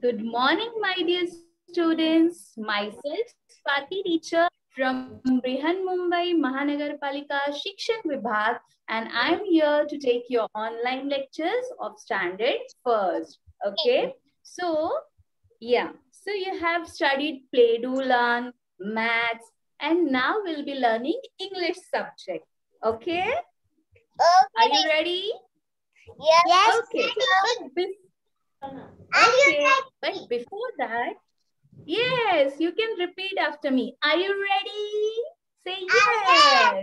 Good morning, my dear students. Myself, Swati teacher from Brihan Mumbai Mahanagar Palika Shikshan Vibhag, and I'm here to take your online lectures of Standard First. Okay, so so you have studied Play Do Learn, Maths, and now we'll be learning English subject. Okay, are you ready? Yes. Okay, but before that, yes, you can repeat after me. Are you ready? Say yes. I am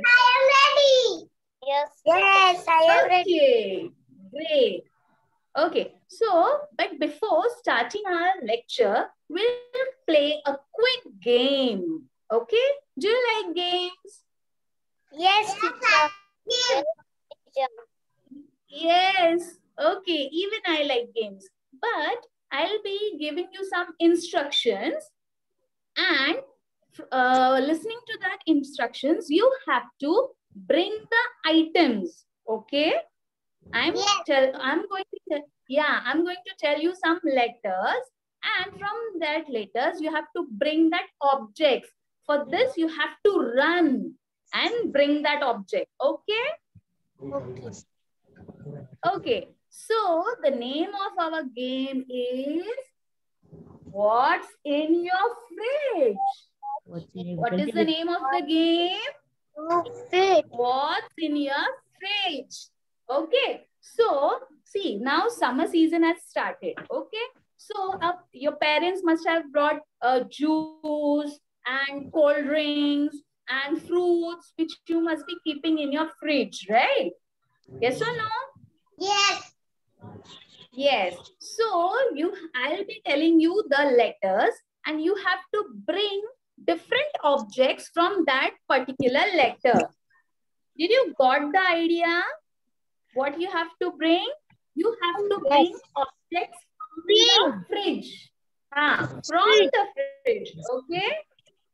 ready. Yes, I am ready. Okay, great. Okay, so, but before starting our lecture, we'll play a quick game. Okay, do you like games? Yes, teacher. Yes. Okay, even I like games. But I'll be giving you some instructions, and listening to that instructions, you have to bring the items. Okay, I'm going to tell you some letters, and from that letters you have to bring that objects. For this you have to run and bring that object. Okay. Okay, so the name of our game is What's in Your Fridge? What is the name of the game? What's in your fridge? Okay, so see, now summer season has started. Okay, so your parents must have brought juice and cold drinks and fruits which you must be keeping in your fridge, right? Yes or no? Yes. Yes. So I'll be telling you the letters, and you have to bring different objects from that particular letter. Did you got the idea? What you have to bring? You have to bring objects from the fridge. From the fridge. Okay.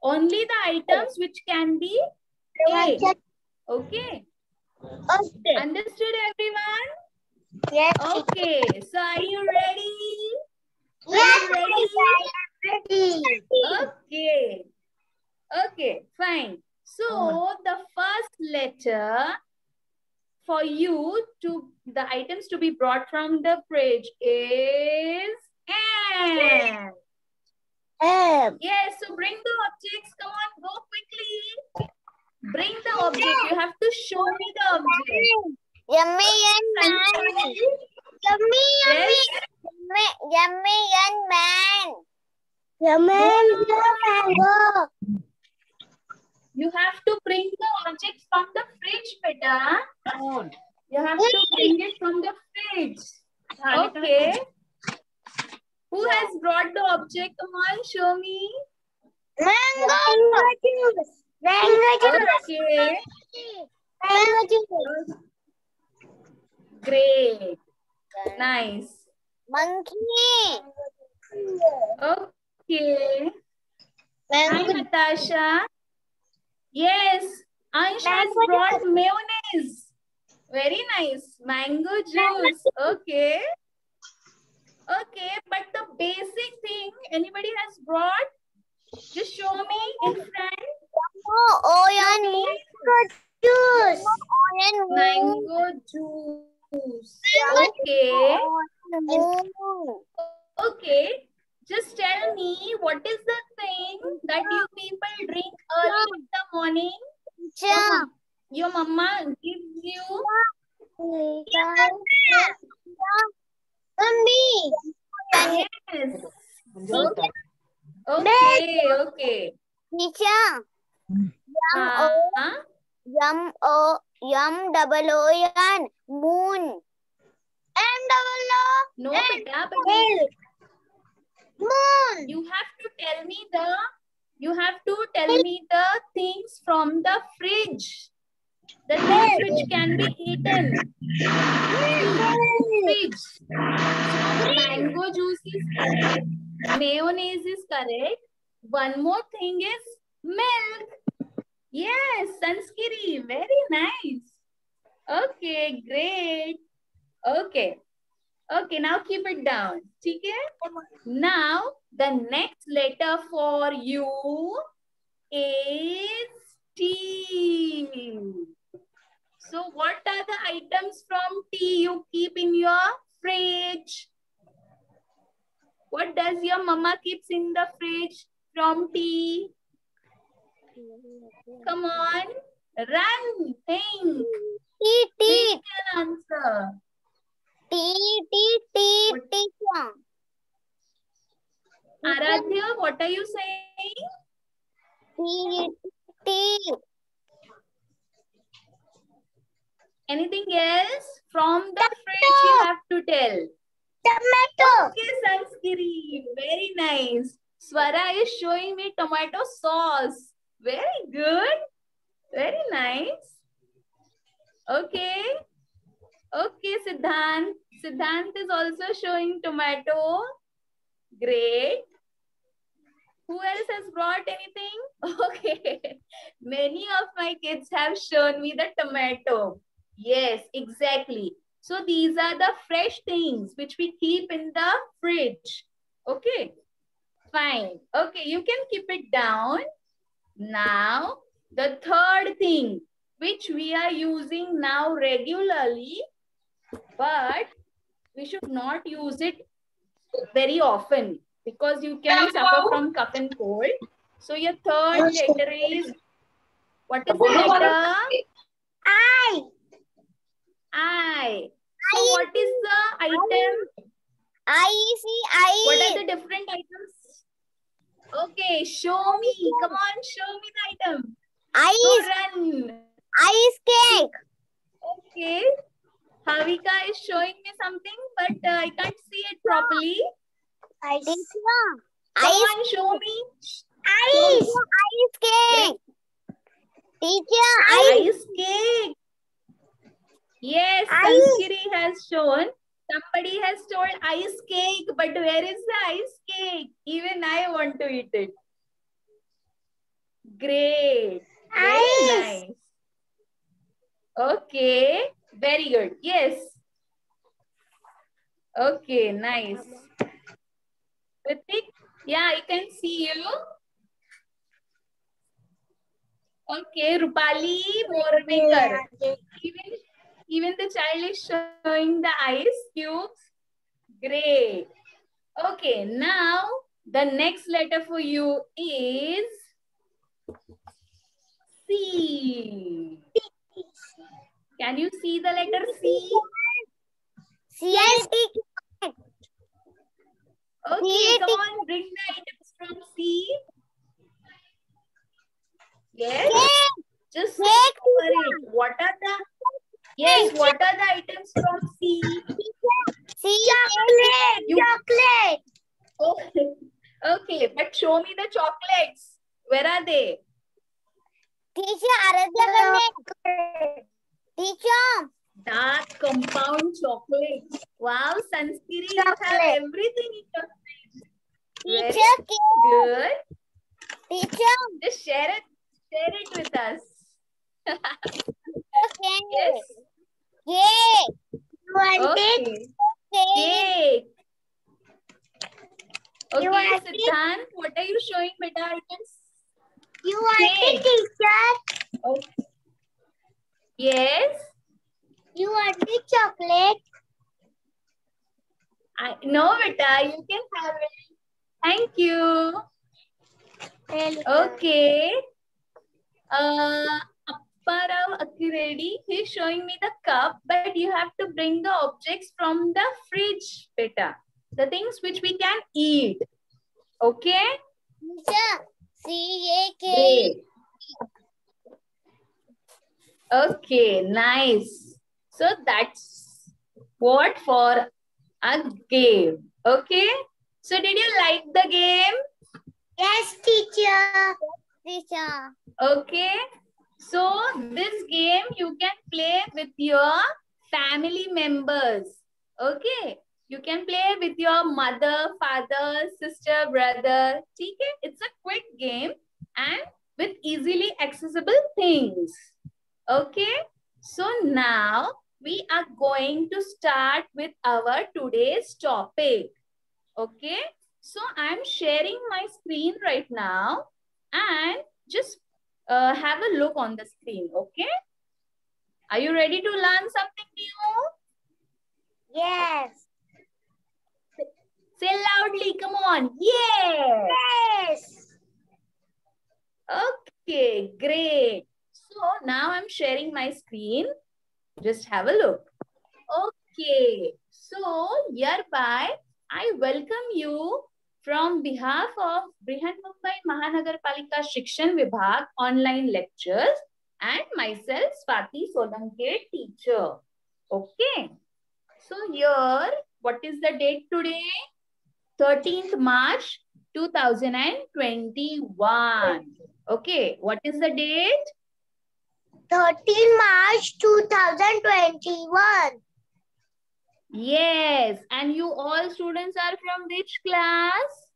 Only the items which can be ate. Okay. Understood, everyone? Yes. Okay, so are you ready? Yes, Are you ready? ready. Okay, fine. So the first letter for you the items to be brought from the fridge is M. Yes, so bring the objects. Come on, go quickly. Bring the object. You have to show me the object. Yummy and man. Yummy, Yes. yummy and man. Yummy and mango. You have to bring the object from the fridge, beta. You have to bring it from the fridge. Okay. Who has brought the object? Come on, show me. Mango juice. Mango juice. Okay. Mango juice. Great. Nice. Monkey. Okay. Hi, Natasha. Yes. Ansh has brought mayonnaise. Very nice. Mango juice. Okay. Okay, but the basic thing anybody has brought, just show me in front. Mango juice. Mango juice. Okay. Okay. Just tell me, what is the thing that you people drink early in the morning? Your mama gives you. Yes. Okay. Teacher. Moon. No, beta, but Moon. you have to tell me the things from the fridge. The things which can be eaten. Fridge. So mango juice is correct. Mayonnaise is correct. One more thing is milk. Yes, Sanskiri. Very nice. Okay, great. Okay. Okay, now keep it down. Okay? Now, the next letter for you is T. So, what are the items from T you keep in your fridge? What does your mama keeps in the fridge from T? Come on, run, think. Think an answer. Teacher. Aradhya, what are you saying? Anything else? From the fridge you have to tell. Tomato. Okay, Sanskiri. Very nice. Swara is showing me tomato sauce. Very good. Very nice. Okay. Okay, Siddhant. Siddhant is also showing tomato. Great. Who else has brought anything? Okay. Many of my kids have shown me the tomato. Yes, exactly. So these are the fresh things which we keep in the fridge. Okay. Fine. Okay, you can keep it down. Now, the third thing which we are using now regularly, but we should not use it very often because you can suffer from cough and cold. So your third letter is, what is the letter? I. I. So what is the item? What are the different items? Okay, show me. Come on, show me the item. Don't run. Ice cake. Okay. Havika is showing me something, but I can't see it properly. Come on, show me. Ice cake. Teacher, Ice cake. Yes, Sanskiri has shown. Somebody has told ice cake, but where is the ice cake? Even I want to eat it. Great. Very nice. Okay. Very good. Yes. Okay, nice. Ritik, yeah, I can see you. Okay, Rupali Morvekar. Even the child is showing the ice cubes. Great. Okay, now the next letter for you is C. Can you see the letter C? Yes. Okay, come on, bring the items from C. Yes. Just cover it. What are the what are the items from C? Chocolate. Okay. Okay, but show me the chocolates. Where are they? Teacher, Teacher. Dark compound chocolate. Wow, Sanskiri, you have everything in your fridge. Very good. Teacher. Just share it with us. Yes. Okay. Cake. Okay, Siddhant, what are you showing, beta? You want it, teacher? Okay. Yes. You want the chocolate? No, beta, you can have it. Thank you. Okay. Apparav Akiredi, he's showing me the cup, but you have to bring the objects from the fridge, beta. The things which we can eat. Okay? Teacher, C-A-K. Great. Okay, nice. So that's what for a game. Okay? So did you like the game? Yes, teacher. Teacher. Okay. So this game you can play with your family members. Okay. You can play with your mother, father, sister, brother. Okay? It's a quick game and with easily accessible things. Okay. So now we are going to start with our today's topic. Okay, so I'm sharing my screen right now and just have a look on the screen. Okay, are you ready to learn something new? Yes. Say loudly, come on. Yes. Yes. Okay, great. So now I'm sharing my screen. Just have a look. Okay, so hereby I welcome you from behalf of Brihanmumbai Mahanagarpalika Shikshan Vibhag online lectures and myself Swati Solanke, teacher. Okay, so here, what is the date today? 13th March 2021. Okay, what is the date? 13 March 2021. Yes, and you all students are from which class?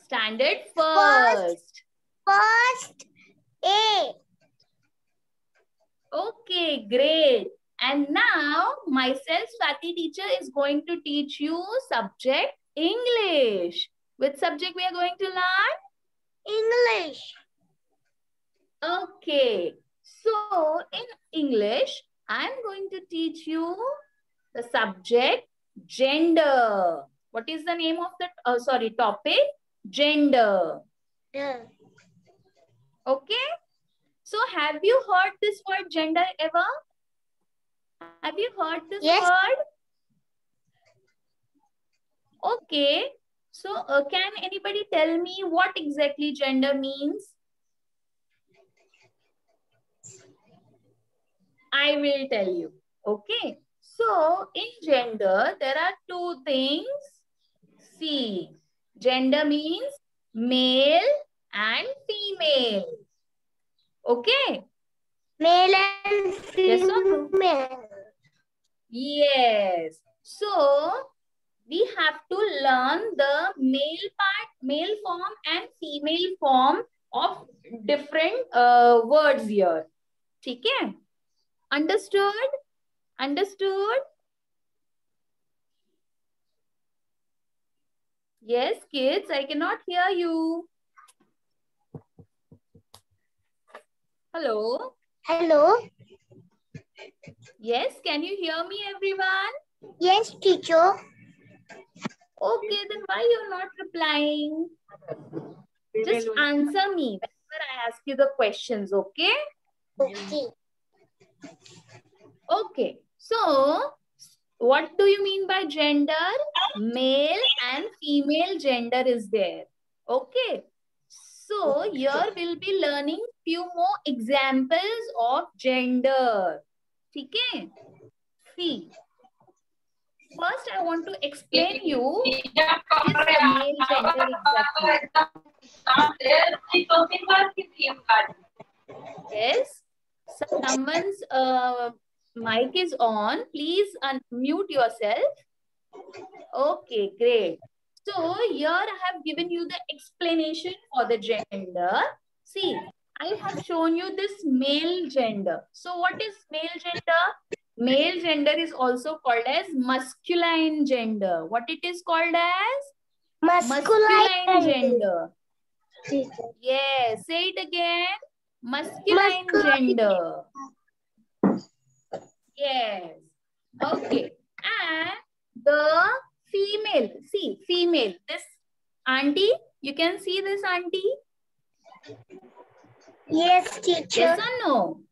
Standard first. First A. Okay, great. And now myself, Swati teacher, is going to teach you subject English. Which subject we are going to learn? English. Okay. So in English, I am going to teach you the subject gender. What is the name of the topic? Gender. Yeah. Okay. So have you heard this word gender ever? Have you heard this word? Okay. So can anybody tell me what exactly gender means? I will tell you. Okay. So in gender, there are two things. See, gender means male and female. Okay. Male and female. Yes or no? Yes. So we have to learn the male form and female form of different words here. Okay? Understood? Understood? Yes, kids, I cannot hear you. Hello? Hello. Yes, can you hear me, everyone? Yes, teacher. Okay, then why you're not replying? Just answer me whenever I ask you the questions, okay? Okay. Okay, so what do you mean by gender? Male and female gender is there. Okay. So here we'll be learning few more examples of gender. Okay. See. First, I want to explain you what is the male gender exactly. Yes. Someone's mic is on. Please unmute yourself. Okay, great. So here I have given you the explanation for the gender. See, I have shown you this male gender. So what is male gender? Male gender is also called as masculine gender. What it is called as? Masculine gender. Yes, say it again. Masculine gender. Yes. Okay. And the female. See, female. This auntie. You can see this auntie? Yes, teacher. Yes or no?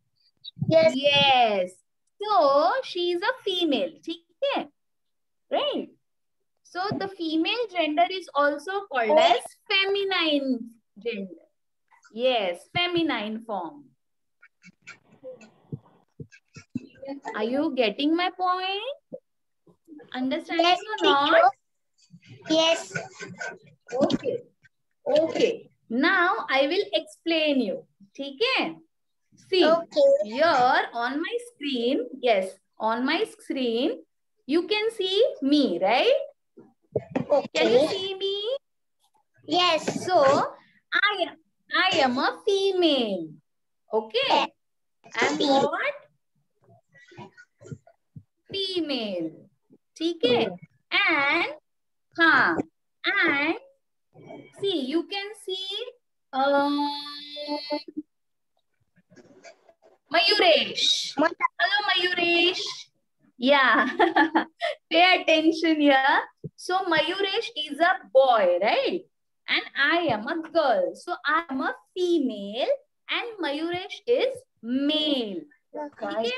Yes. Yes. So, she is a female. Okay? Right? So, the female gender is also called as feminine gender. Yes, feminine form. Are you getting my point? Understanding Yes, or not? Yes. Okay. Okay. Now I will explain you. Okay? See, here on my screen, yes, on my screen, you can see me, right? Okay. Can you see me? Yes. So, I am a female. Okay? And what? female. ठीक है? And हाँ, and see, you can see Mayuresh. Hello, Mayuresh. Yeah. Pay attention here. So Mayuresh is a boy, right? And I am a girl. So I am a female and Mayuresh is male. Okay?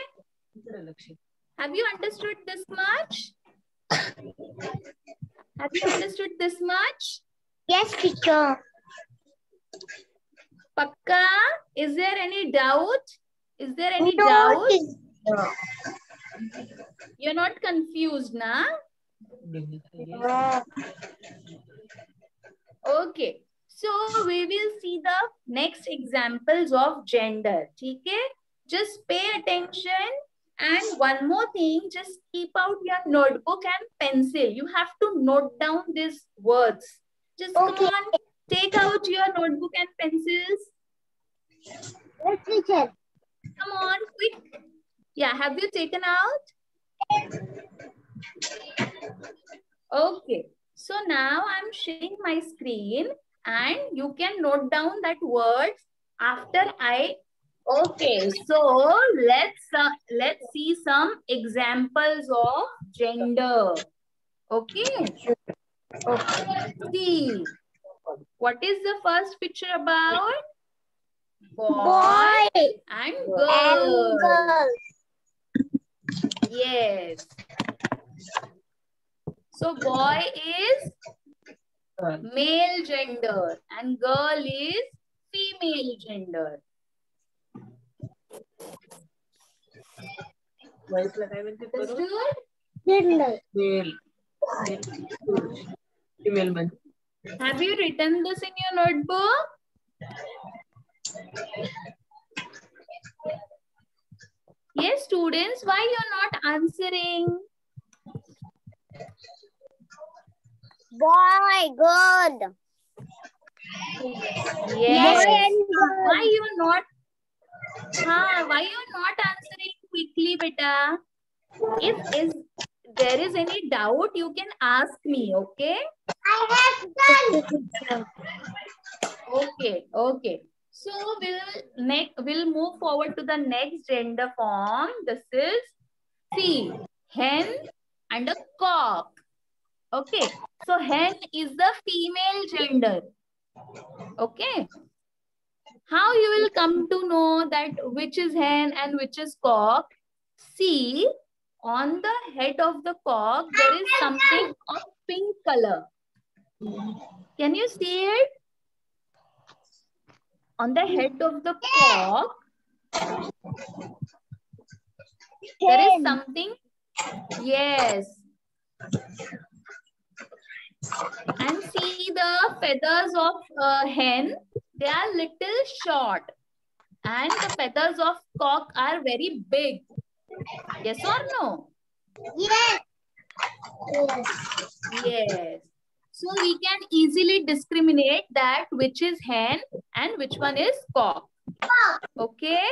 Have you understood this much? Have you understood this much? Yes, teacher. Pakka? Is there any doubt? Is there any No, doubt? teacher. You're not confused, na? No. Okay. So we will see the next examples of gender. Okay? Just pay attention. And one more thing, just keep out your notebook and pencil. You have to note down these words. Just Okay. come on, take out your notebook and pencils. Yes, teacher. Come on, quick. Yeah, have you taken out? Okay. So now I'm sharing my screen and you can note down that words after I. Okay. So let's see some examples of gender. Okay. Okay. See. What is the first picture about? Boy and and girl. girl. Yes. So boy is male gender and girl is female gender. Understood? Gender. Female. Have you written this in your notebook? Yes, students, why you're not answering? Boy, good. Yes. Boy and girl. Why you're not? Why you're not answering quickly, beta? If there is any doubt, you can ask me. Okay? I have done. Okay. Okay. So we'll move forward to the next gender form. This is see hen and a cock. Okay. So hen is the female gender. Okay. How you will come to know that which is hen and which is cock? See, on the head of the cock, there is something of pink color. Can you see it? On the head of the cock, there is something. Yes. And see the feathers of hen, they are little short. And the feathers of cock are very big. Yes or no? Yes. Yes. So we can easily discriminate that which is hen and which one is cock. Okay?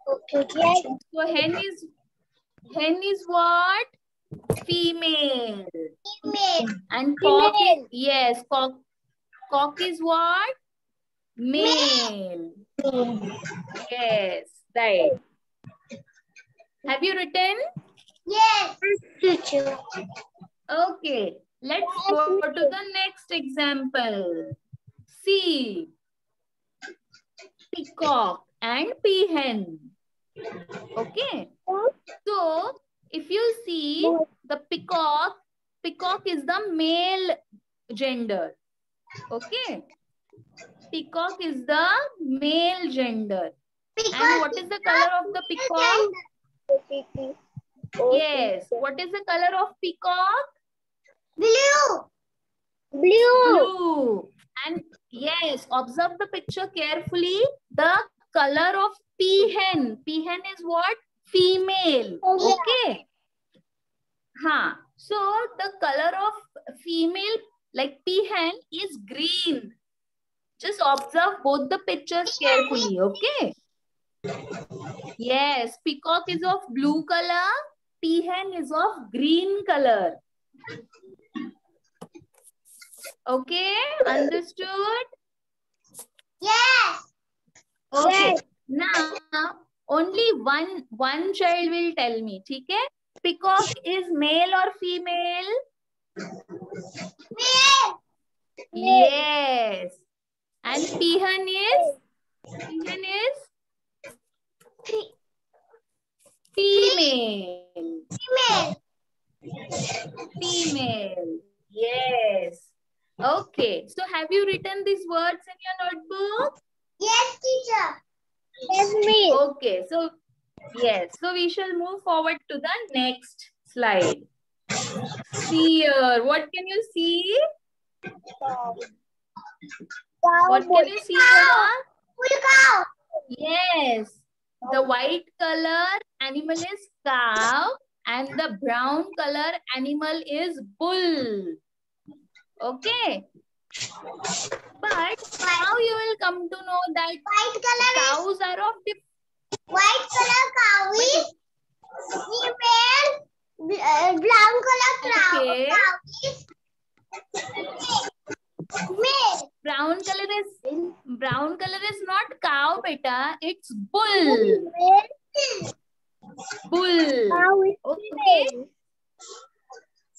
Okay. Yes. So hen is what? Female. Female. And cock is, Female. yes, cock is what? Male. Yes, right. Have you written? Yes. Teacher. Okay, let's go to the next example. See, peacock and peahen. Okay, so if you see the peacock is the male gender. Okay, peacock is the male gender. And what is the color of the peacock? Yes, what is the color of peacock? Blue. Blue. Blue. And yes, observe the picture carefully. The color of peahen. Peahen is what? Female. Okay. So the color of female like peahen is green. Just observe both the pictures carefully. Okay. Yes, peacock is of blue color peahen is of green color. Okay, understood? Yes. Okay. Yes. Now, only one child will tell me. Okay? Peacock is male or female? Male. Yes. And peahen is? Peahen is female. Female. Female. Yes. Okay. So have you written these words in your notebook? Yes, teacher. Yes, me. Okay. So yes. So we shall move forward to the next slide. See here. What can you see? What can you see here? Cow. Yes. The white color animal is cow and the brown color animal is bull. Okay. But how you will come to know that White color cows are of different? white color cow is female. Brown color cow. Okay. Cow is male. Brown color is not cow, beta. It's bull. Bull. Cow is Okay. female.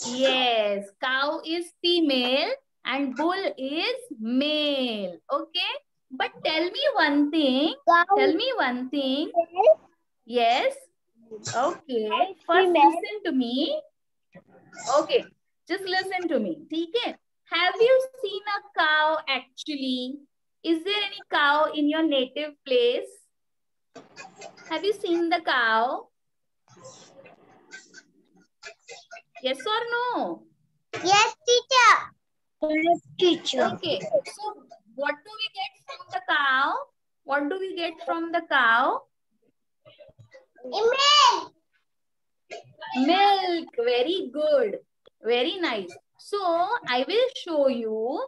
Yes. Cow is female and bull is male. Okay. But tell me one thing. Tell me one thing. Yes. Okay. First listen to me. Okay. Just listen to me. Okay. Have you seen a cow actually? Is there any cow in your native place? Have you seen the cow? Yes or no? Yes, teacher. Yes, teacher. Okay. So what do we get from the cow? What do we get from the cow? Milk. Milk. Very good. Very nice. So I will show you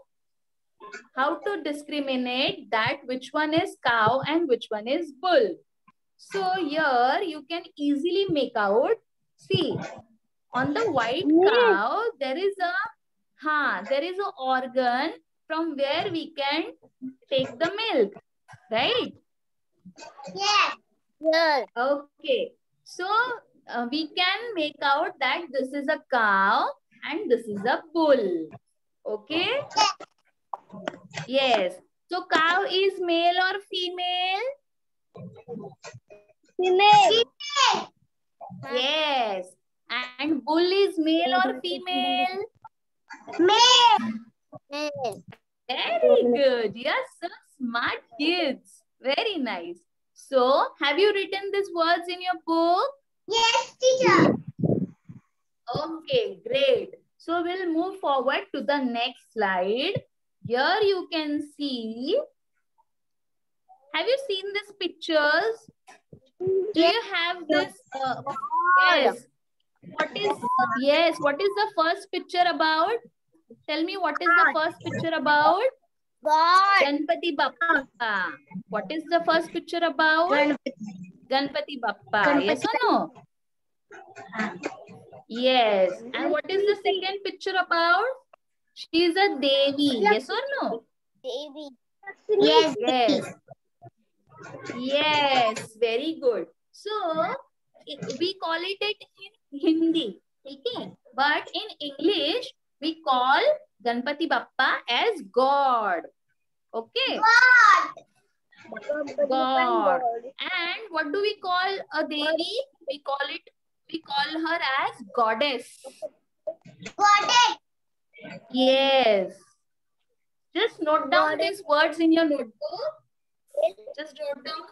how to discriminate that which one is cow and which one is bull. So here you can easily make out. See, on the white cow, there is an organ from where we can take the milk, right? Yes. Yes. Okay. So we can make out that this is a cow and this is a bull. Okay? Yes. So cow is male or female? Female. Yes. And bull is male or female? Male. Very good. Yes, so smart kids. Very nice. So, have you written these words in your book? Yes, teacher. Okay, great. So, we'll move forward to the next slide. Here you can see. Have you seen these pictures? Do you have this? Yes. What is the first picture about? Tell me, what is the first picture about? God. Ganpati Bappa. What is the first picture about? Ganpati Bappa. Yes or no? Yes. And what is the second picture about? She is a Devi. Yes or no? Baby. Yes. Yes. Yes. Very good. So, we call it in Hindi. Okay? But in English, we call Ganpati Bappa as God. Okay? God. And what do we call a Devi? We call her as goddess. Goddess. Yes. Just note down these words in your notebook. Just note down.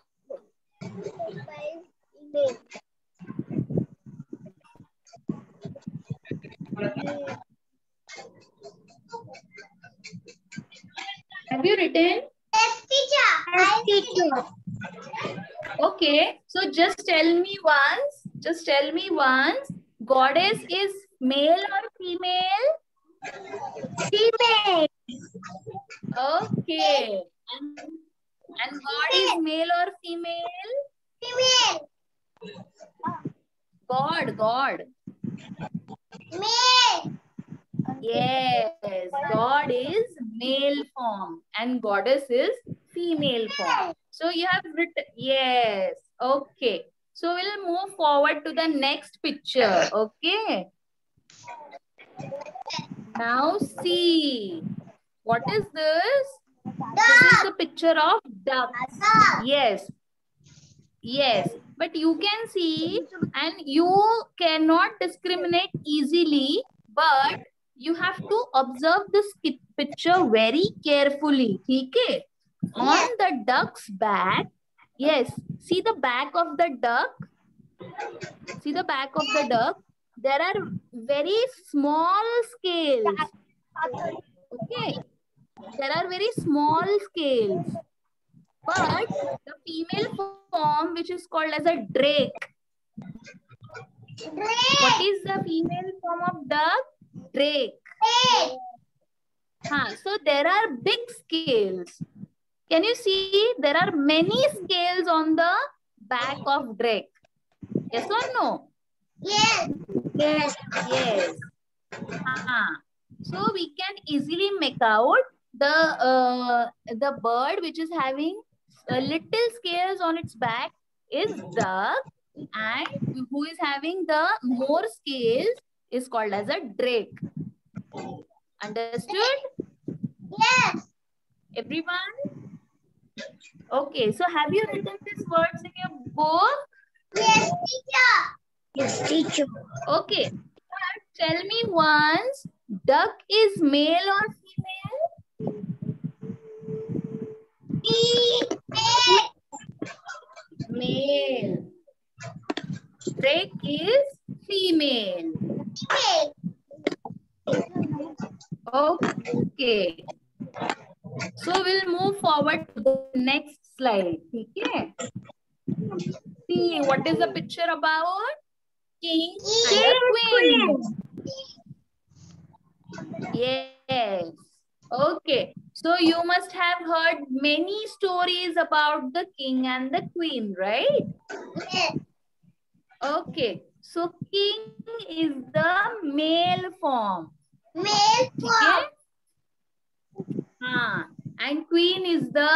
Have you written? Yes, teacher. Yes, teacher. Okay. So just tell me once. Just tell me once. Goddess is male or female? Female. Okay. And God is male or female? Female. God, God. Male. Yes, God is male form and goddess is female form. So you have written, yes, okay. So we'll move forward to the next picture, okay? Now see, what is this? This is the picture of ducks. Yes, yes, but you can see and you cannot discriminate easily, but you have to observe this picture very carefully. Okay? On the duck's back, yes, see the back of the duck. See the back of the duck. There are very small scales. Okay? There are very small scales. But the female form, which is called as a drake. What is the female form of duck? Drake. So there are big scales. Can you see? There are many scales on the back of drake. Yes or no? Yes. Yes. Yes. So we can easily make out the bird which is having little scales on its back is duck, and who is having the more scales is called as a drake. Understood? Yes. Everyone? Okay, so have you written these words in your book? Yes, teacher. Yes, teacher. Okay. Tell me once, duck is male or female? Male. Drake is female. Okay. So we'll move forward to the next slide. Okay. See, what is the picture about? King and a queen. Yes. Okay. So you must have heard many stories about the king and the queen, right? Yes. Okay. So king is the male form. Male form. And queen is the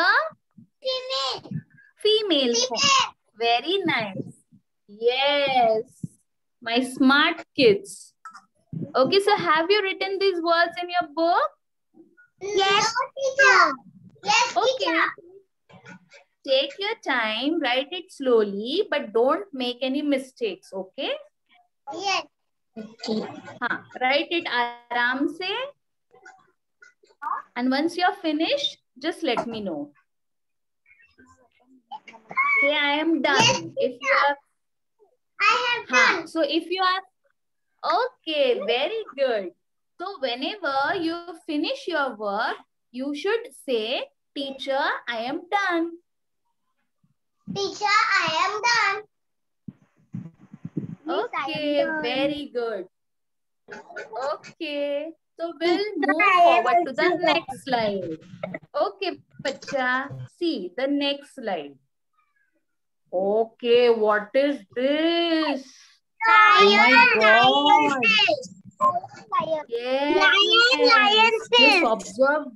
female form. Very nice. Yes. My smart kids. Okay, so have you written these words in your book? Yes, teacher. Yes, okay. Teacher. Take your time, write it slowly, but don't make any mistakes, okay? Yes. Write it aram se. And once you're finished, just let me know. Say I am done. Yes, if you are, I have done. So if you are, okay, very good. So whenever you finish your work, you should say, teacher, I am done. Teacher, I am done. Okay, very good. Okay, so we'll move forward to the next slide. Okay, Pacha, see the next slide. Okay, what is this? Oh my God. Yes. Lion, Just observe.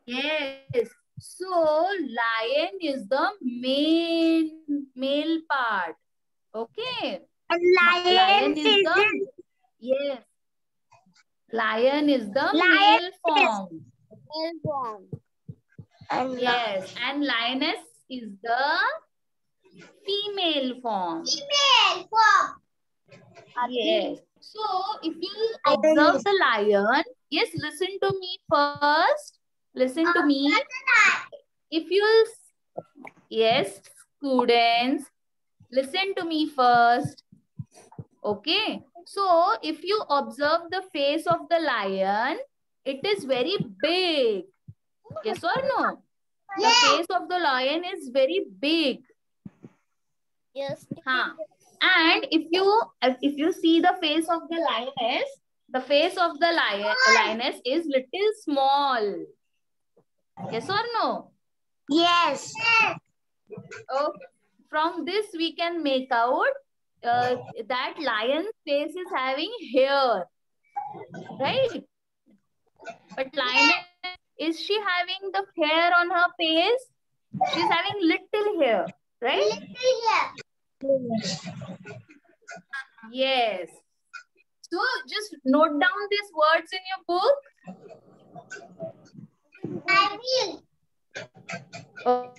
Yes. So, lion is the male part. Okay. Lion is the... Yes. Lion is the male form. Male form. Yes. And lioness is the female form. Female form. Yes. So, if you observe the lion, yes, listen to me first. Listen to me. If you, yes, students, listen to me first. Okay. So, if you observe the face of the lion, it is very big. Yes or no? The face of the lion is very big. Yes. And if you see the face of the lioness, the face of the lioness is little small. Yes or no? Yes. Okay. From this we can make out that lion's face is having hair, right? But lioness, is she having the hair on her face? She's having little hair, right? Yes. So just note down these words in your book. I will.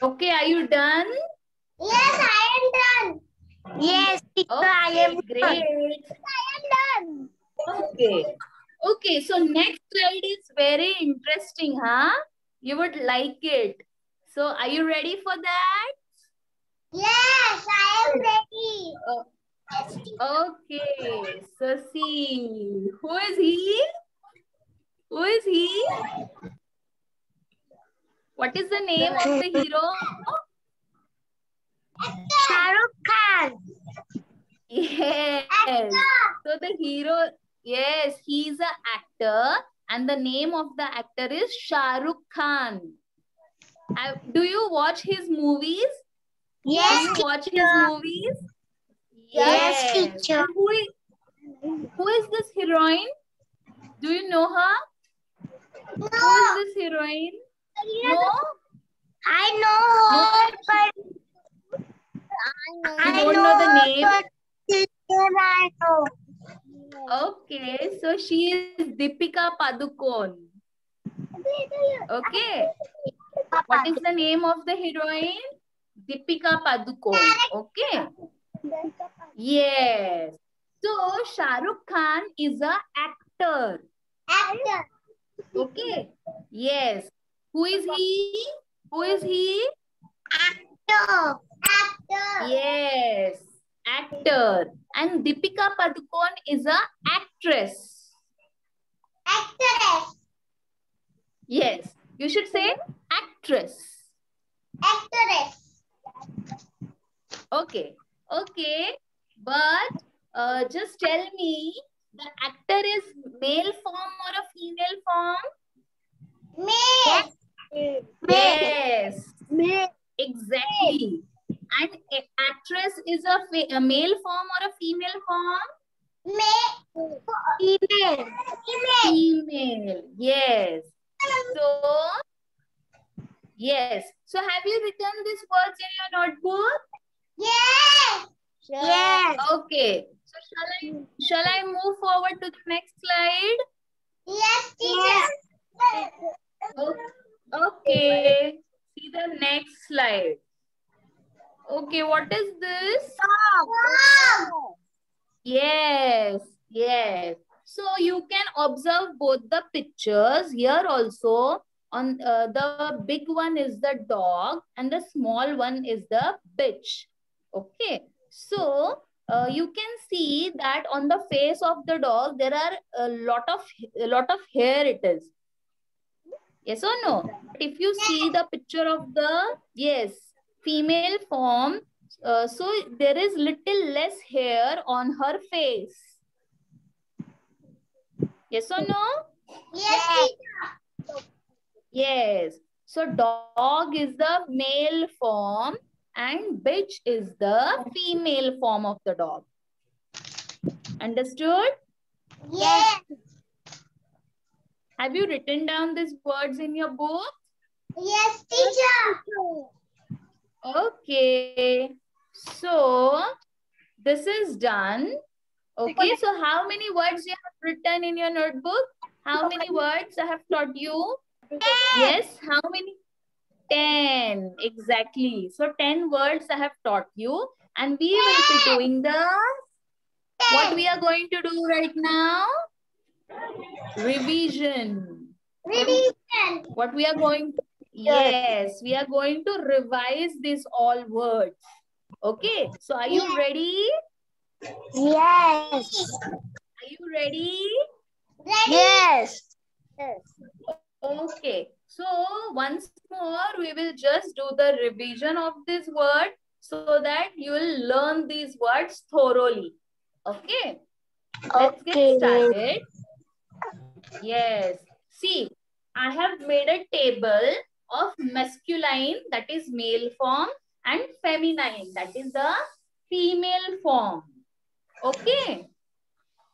Okay, are you done? Yes, I am done. Yes, teacher, I am Okay, great. I am done. Okay. Okay, so next slide is very interesting, huh? You would like it. So are you ready for that? Yes, I am ready. Okay, so see, who is he? Who is he? What is the name of the hero? Shah Rukh Khan. Yes. So the hero, yes, he's an actor and the name of the actor is Shah Rukh Khan. Do you watch his movies? Yes, Do you watch his movies? Yes, teacher. And who is this heroine? Do you know her? No, Who is this heroine? No? I know No, her, but you don't know the name? but teacher, I know. Okay, so she is Deepika Padukone. Okay. What is the name of the heroine? Deepika Padukone. Okay. Yes. So Shah Rukh Khan is an actor. Actor. Okay. Yes. Who is he? Who is he? Actor. Actor. Yes. Actor. And Deepika Padukone is an actress. Actress. Yes. You should say actress. Actress. Okay. Okay. But just tell me, the actor is male form or a female form? Male. Yes. Male. Exactly. And actress is a male form or a female form? Male. Female. Female. Yes. So, yes. So have you written these words in your notebook? Yes. Yes. Okay. So shall I move forward to the next slide? Yes, teacher. Okay. See the next slide. Okay, what is this? Yes, yes. So you can observe both the pictures here also. On the big one is the dog and the small one is the bitch. Okay. So you can see that on the face of the dog there are a lot of hair it is. Yes or no? But if you see the picture of the female form, so there is little less hair on her face. Yes or no? Yes. Yes. So dog is the male form and bitch is the female form of the dog. Understood? Yes. Have you written down these words in your book? Yes, teacher. Okay. So this is done. Okay, so how many words you have written in your notebook? How many words I have taught you? Yes, how many? 10. Exactly. So 10 words I have taught you. And we will be doing what we are going to do right now? Revision. Revision. What we are going to, yes, we are going to revise these all words. Okay, so are you ready? Yes. Are you ready? Ready? Yes. Okay, so once more we will just do the revision of this word so that you will learn these words thoroughly. Okay, let's get started. Yes, see, I have made a table of masculine, that is male form, and feminine, that is the female form. Okay?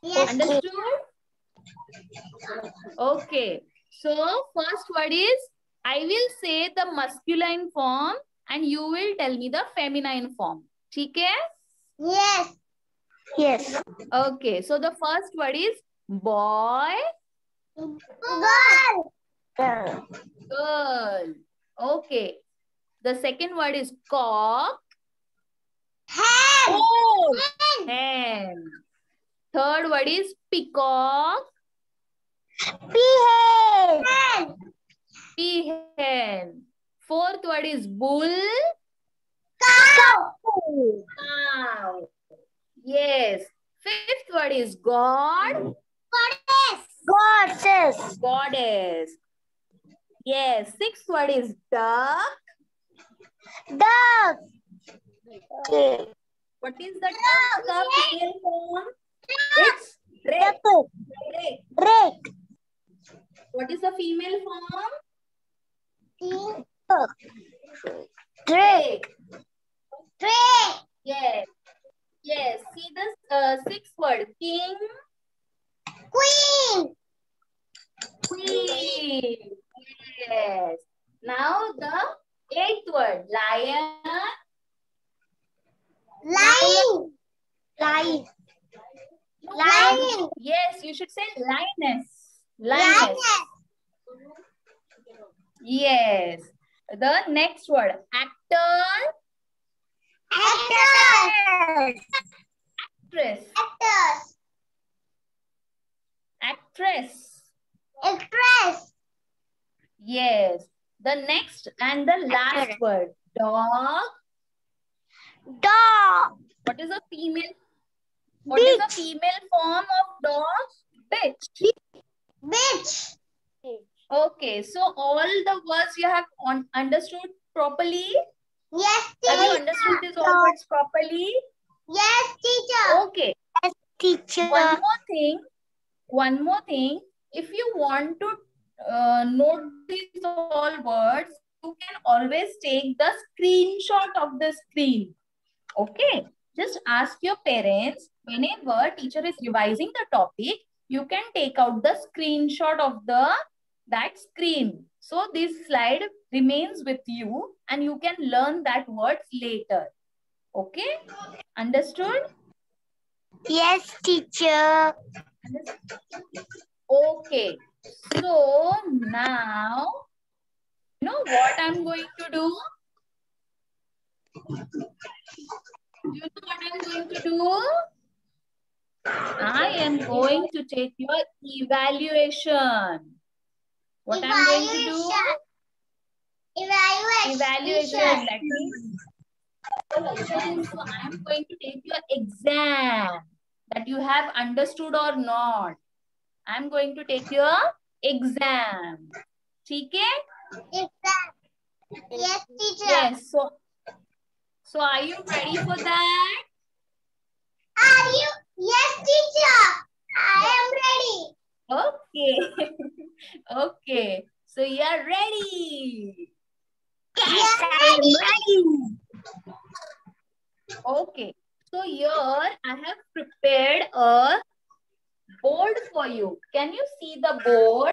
Yes. Understood? Okay. So first word is, I will say the masculine form and you will tell me the feminine form. Okay? Yes. Yes. Okay. So the first word is boy, Girl. Girl. girl. Okay. The second word is cock, Hen. hen. Third word is peacock, Peahen. peahen. Fourth word is bull, Cow. cow. Yes. Fifth word is God, Goddess. goddess. Yes. Sixth word is duck. Duck. What is the duck female form? It's drake. Drake. Drake. What is the female form? Drake. Drake. Yes. Yes. See the sixth word. King, Queen. queen. Yes. Now the eighth word. Lion, Lion. Lion. Lion. yes, you should say lioness. Lioness. Yes. The next word. Actor, Actors. actress. Actors. Actress. Actress. Yes. The next and the last word. Dog. Dog. What is a female? What is a female form of dog? Bitch. Bitch. Okay. So all the words you have understood properly? Yes, Have you teacher. understood these all words properly? Yes, teacher. Okay. Yes, teacher. One more thing. If you want to note these all words, you can always take the screenshot of the screen. Okay. Just ask your parents, whenever teacher is revising the topic, you can take out the screenshot of that screen. So this slide remains with you and you can learn that words later. Okay? Understood? Yes, teacher. Okay. So now, you know what I'm going to do? Do you know what I'm going to do? I am going to take your evaluation. What I'm going to do? Evaluation. That means so I'm going to take your exam that you have understood or not. I'm going to take your exam. Okay? Yes, teacher. Yes. So are you ready for that? Are you? Yes, teacher. I am ready. Okay. Okay. So you are ready. Yes, I am ready. Okay. So here I have prepared a board for you. Can you see the board?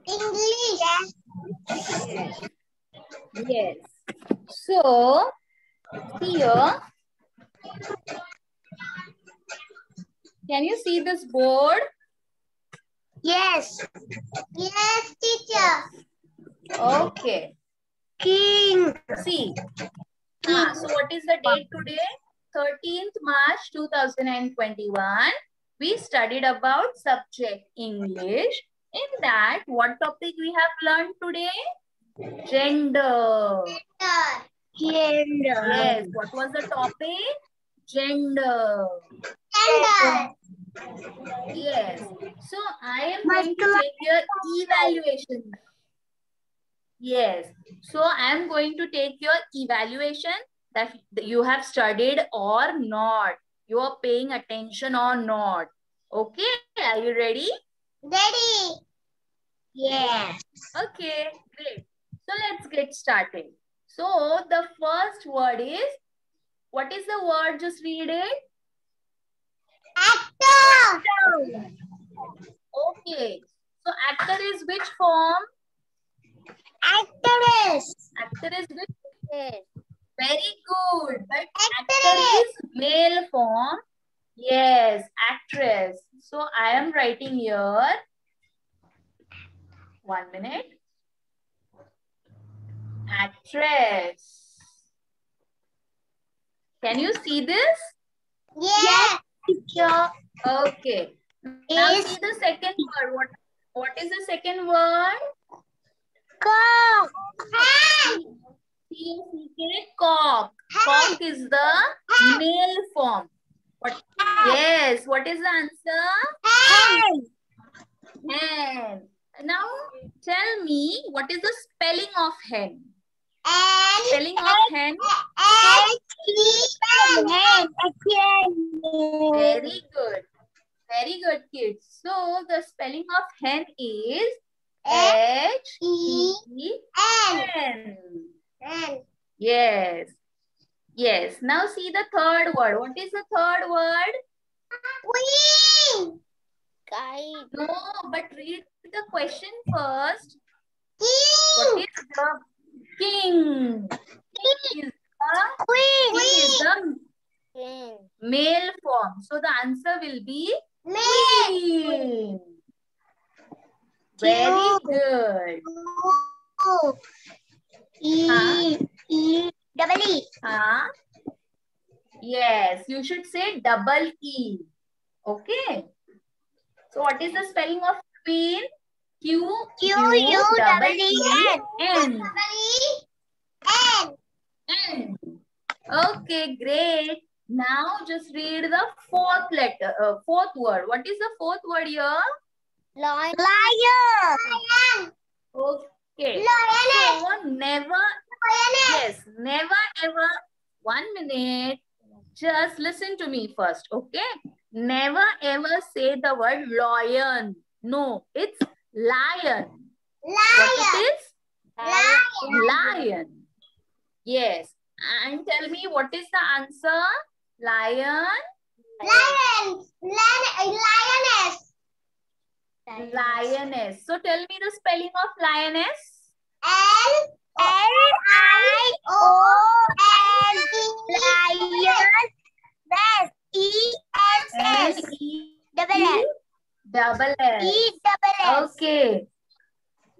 English. Yes. So here, can you see this board? Yes. Yes, teacher. Okay. King. See. So what is the date today? 13th March 2021. We studied about subject English. In that, what topic we have learned today? Gender. Gender. Yes. What was the topic? Gender. Gender. Yes. So I am going to take your evaluation. Yes. So I am going to take your evaluation that you have studied or not. You are paying attention or not. Okay. Are you ready? Ready. Yes. Okay. Great. So let's get started. So the first word is, what is the word? Just read it. Actor. Okay. So actor is which form? Actress. Actor is which? Very good. But actor is male form. Yes, actress. So I am writing here. 1 minute. Actress. Can you see this? Yes. Teacher. Okay. Now see the second word. What is the second word? Cock. C-O-C-K, cock. Cock is the male form. What? Yes. What is the answer? Hen. Hen. Now tell me what is the spelling of hen? Spelling of hen? Very good. Very good, kids. So the spelling of hen is H-E-N. Yes. Yes. Now see the third word. What is the third word? Queen. No, but read the question first. King. What is the king? King is the male form. So the answer will be queen. Very good. Double E. Huh? Yes, you should say double E. Okay. So what is the spelling of queen? Q-U-E-E-N. N. Okay, great. Now just read the fourth word. What is the fourth word here? Lion. Okay. So never ever. 1 minute. Just listen to me first, okay? Never ever say the word lion. No, it's lion. What it is? Lion. Yes. And tell me what is the answer? Lion. Lioness. So tell me the spelling of lioness. Double S. Okay.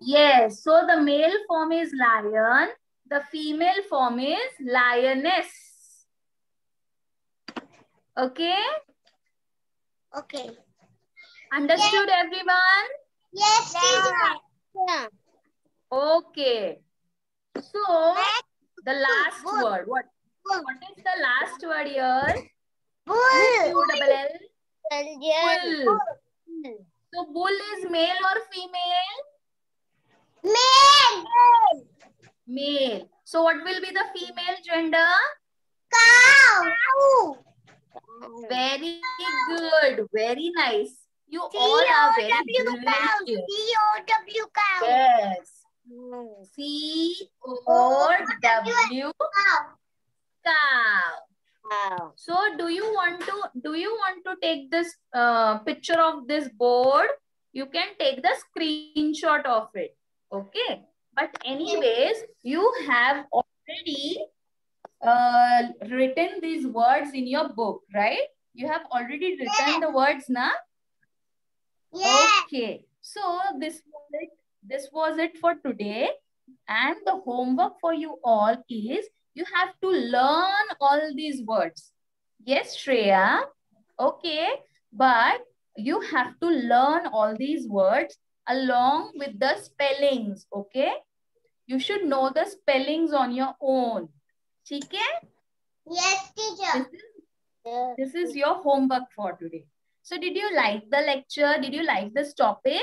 Yes. So the male form is lion. The female form is lioness. Okay? Okay. Understood, everyone? Yes, teacher. Okay. So the last word. What is the last word here? Q-U-L-L. Bull. So bull is male or female? Male. So what will be the female gender? Cow. Very good. Very nice. You all are very brilliant. C-O-W cow. Yes. C-O-W cow. So do you want to take this picture of this board? You can take the screenshot of it. Okay. But anyways, you have already written these words in your book, right? You have already written the words, na? Yes. Okay. So this was it for today. And the homework for you all is you have to learn all these words. Yes, Shreya. Okay. But you have to learn all these words along with the spellings. Okay. You should know the spellings on your own. Okay? Yes, teacher. This is your homework for today. So did you like the lecture? Did you like this topic?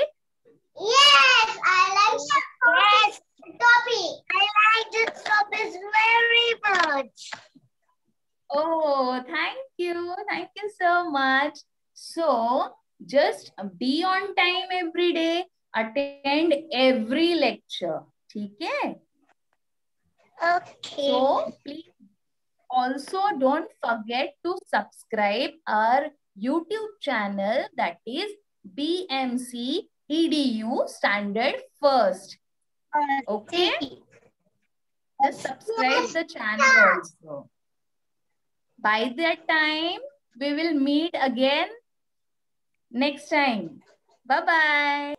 Yes, I like this topic. I like this topic very much. Oh, thank you. Thank you so much. So just be on time every day. Attend every lecture. Okay? Okay. So please also don't forget to subscribe our YouTube channel, that is BMC EDU Standard First. Okay? Just subscribe the channel also. By that time, we will meet again next time. Bye-bye.